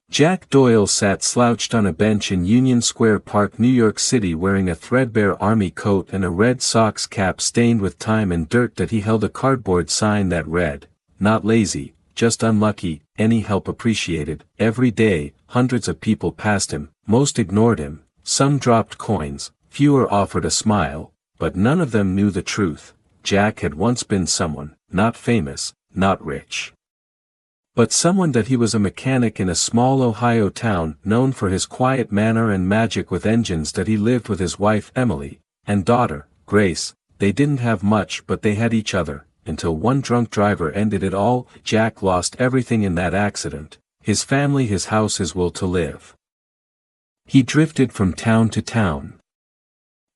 Jack Doyle sat slouched on a bench in Union Square Park, New York City, wearing a threadbare army coat and a Red Sox cap stained with time and dirt that he held a cardboard sign that read, "Not lazy, just unlucky, any help appreciated." Every day, hundreds of people passed him, most ignored him, some dropped coins, fewer offered a smile, but none of them knew the truth. Jack had once been someone, not famous, not rich, but someone that he was a mechanic in a small Ohio town, known for his quiet manner and magic with engines. That he lived with his wife Emily, and daughter, Grace. They didn't have much, but they had each other, until one drunk driver ended it all. Jack lost everything in that accident: his family, his house, his will to live. He drifted from town to town.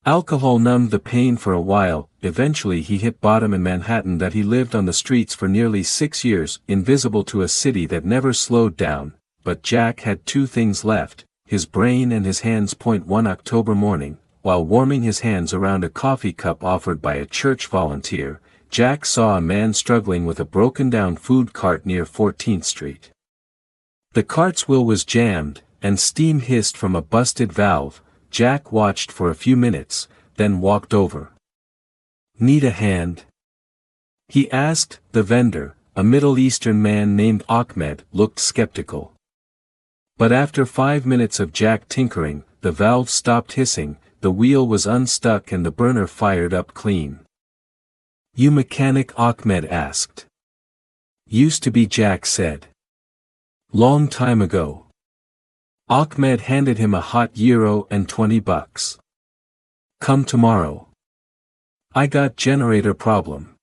Alcohol numbed the pain for a while. Eventually he hit bottom in Manhattan. That he lived on the streets for nearly 6 years, invisible to a city that never slowed down. But Jack had two things left, his brain and his hands. One October morning, while warming his hands around a coffee cup offered by a church volunteer, Jack saw a man struggling with a broken-down food cart near 14th Street. The cart's wheel was jammed, and steam hissed from a busted valve. Jack watched for a few minutes, then walked over. "Need a hand?" he asked. The vendor, a Middle Eastern man named Ahmed, looked skeptical. But after 5 minutes of Jack tinkering, the valve stopped hissing, the wheel was unstuck, and the burner fired up clean. "You mechanic?" Ahmed asked. "Used to be," Jack said. "Long time ago." Ahmed handed him a hot euro and $20. "Come tomorrow. I got generator problem."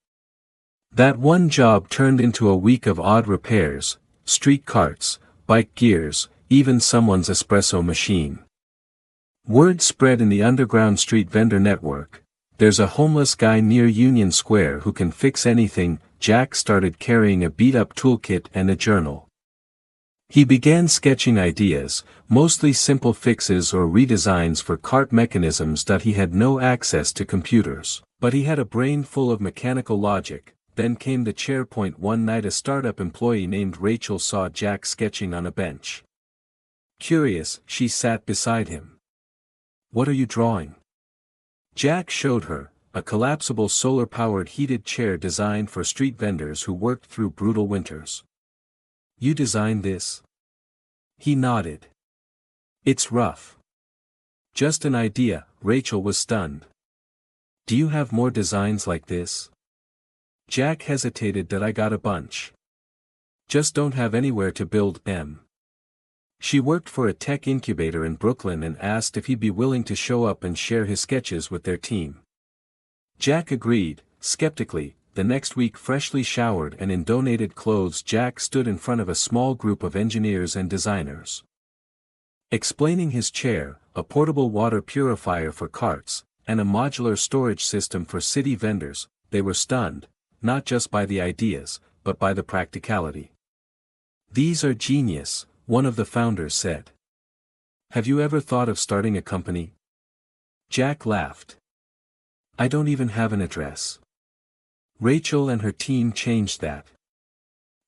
That one job turned into a week of odd repairs: street carts, bike gears, even someone's espresso machine. Word spread in the underground street vendor network: "There's a homeless guy near Union Square who can fix anything." Jack started carrying a beat-up toolkit and a journal. He began sketching ideas, mostly simple fixes or redesigns for cart mechanisms. That he had no access to computers, but he had a brain full of mechanical logic. Then came the chair. One night a startup employee named Rachel saw Jack sketching on a bench. Curious, she sat beside him. "What are you drawing?" Jack showed her, a collapsible solar-powered heated chair designed for street vendors who worked through brutal winters. "You designed this?" He nodded. "It's rough. Just an idea." Rachel was stunned. "Do you have more designs like this?" Jack hesitated. "That I got a bunch. Just don't have anywhere to build them." She worked for a tech incubator in Brooklyn and asked if he'd be willing to show up and share his sketches with their team. Jack agreed, skeptically. The next week, freshly showered and in donated clothes, Jack stood in front of a small group of engineers and designers. Explaining his chair, a portable water purifier for carts, and a modular storage system for city vendors, they were stunned, not just by the ideas, but by the practicality. "These are genius," one of the founders said. "Have you ever thought of starting a company?" Jack laughed. "I don't even have an address." Rachel and her team changed that.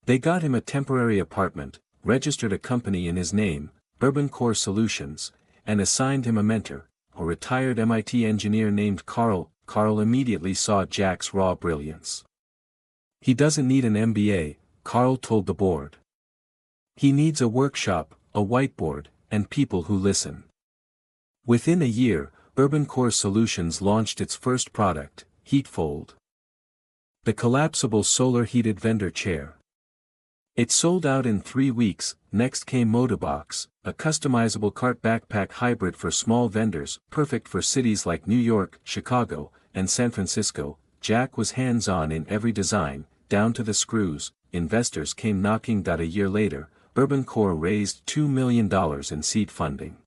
They got him a temporary apartment, registered a company in his name, Urban Core Solutions, and assigned him a mentor, a retired MIT engineer named Carl. Carl immediately saw Jack's raw brilliance. "He doesn't need an MBA, Carl told the board. "He needs a workshop, a whiteboard, and people who listen." Within a year, Urban Core Solutions launched its first product, HeatFold, the collapsible solar-heated vendor chair. It sold out in 3 weeks. Next came Motibox, a customizable cart backpack hybrid for small vendors, perfect for cities like New York, Chicago, and San Francisco. Jack was hands-on in every design, down to the screws. Investors came knocking. A year later, Urban Core raised $2 million in seed funding.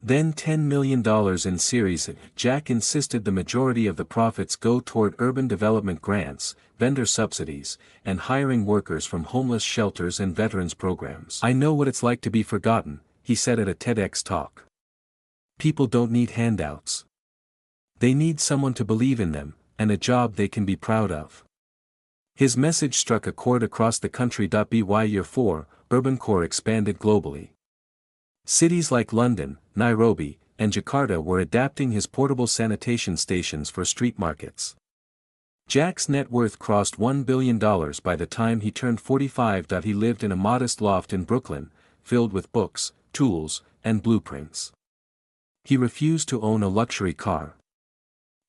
Then $10 million in Series A. Jack insisted the majority of the profits go toward urban development grants, vendor subsidies, and hiring workers from homeless shelters and veterans programs. "I know what it's like to be forgotten," he said at a TEDx talk. "People don't need handouts. They need someone to believe in them, and a job they can be proud of." His message struck a chord across the country. By year 4, urban core expanded globally. Cities like London, Nairobi, and Jakarta were adapting his portable sanitation stations for street markets. Jack's net worth crossed $1 billion by the time he turned 45. He lived in a modest loft in Brooklyn, filled with books, tools, and blueprints. He refused to own a luxury car.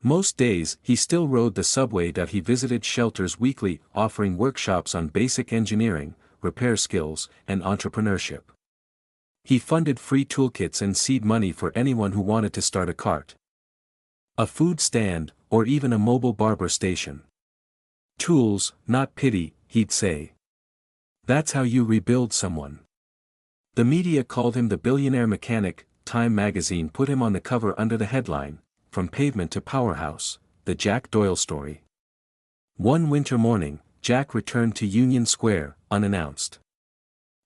Most days he still rode the subway. He visited shelters weekly, offering workshops on basic engineering, repair skills, and entrepreneurship. He funded free toolkits and seed money for anyone who wanted to start a cart, a food stand, or even a mobile barber station. Tools, not pity, he'd say. That's how you rebuild someone. The media called him the billionaire mechanic. Time magazine put him on the cover under the headline, "From Pavement to Powerhouse, the Jack Doyle Story." One winter morning, Jack returned to Union Square, unannounced.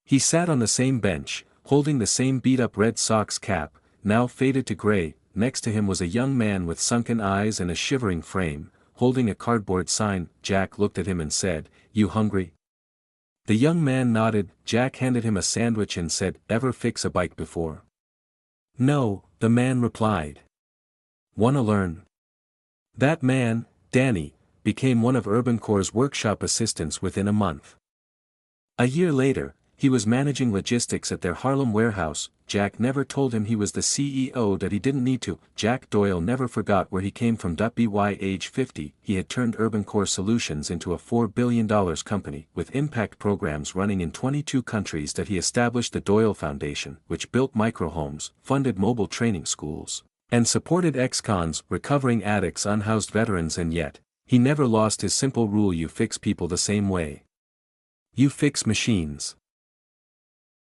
He sat on the same bench, holding the same beat-up Red Sox cap, now faded to gray. Next to him was a young man with sunken eyes and a shivering frame, holding a cardboard sign. Jack looked at him and said, "You hungry?" The young man nodded. Jack handed him a sandwich and said, "Ever fix a bike before?" "No," the man replied. "Wanna learn?" That man, Danny, became one of Urban Core's workshop assistants within a month. A year later, he was managing logistics at their Harlem warehouse. Jack never told him he was the CEO. He didn't need to. Jack Doyle never forgot where he came from. By age 50, he had turned Urban Core Solutions into a $4 billion company, with impact programs running in 22 countries. He established the Doyle Foundation, which built microhomes, funded mobile training schools, and supported ex-cons, recovering addicts, unhoused veterans. And yet, he never lost his simple rule: you fix people the same way you fix machines.